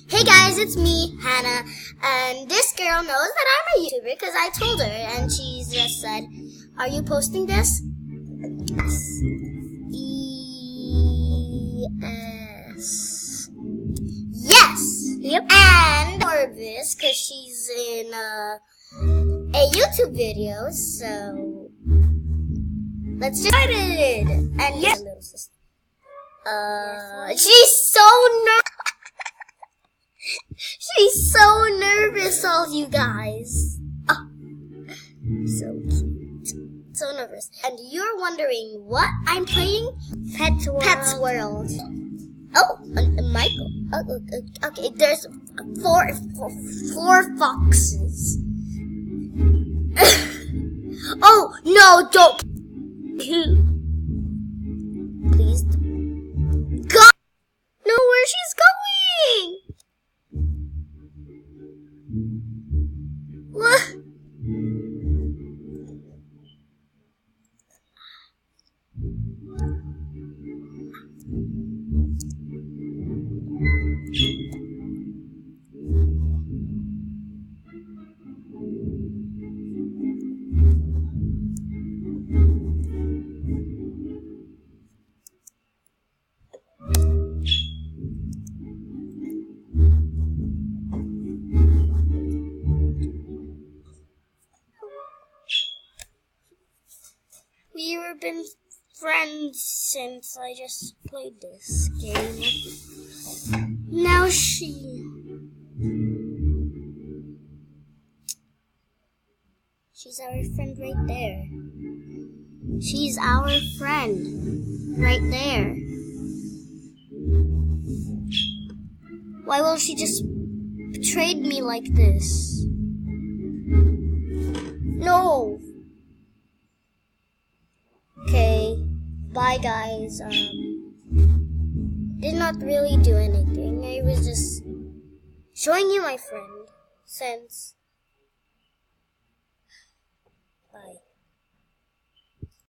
Hey guys, it's me, Hannah, and this girl knows that I'm a YouTuber because I told her, and she just said, "Are you posting this?" Yes. Yes! Yep. And nervous because she's in a YouTube video, so let's get started. And yes, she's so nervous. She's so nervous, all you guys. Oh, so cute. So nervous. And you're wondering what I'm playing? Pets World. Oh, Michael. Oh, okay, there's four foxes. Oh, no, don't. Please. God, know where she's going. What? We've been friends since I just played this game. Now she's our friend right there. She's our friend right there. Why will she just betray me like this? No. Okay, bye guys. Did not really do anything. I was just showing you my friend since. Bye.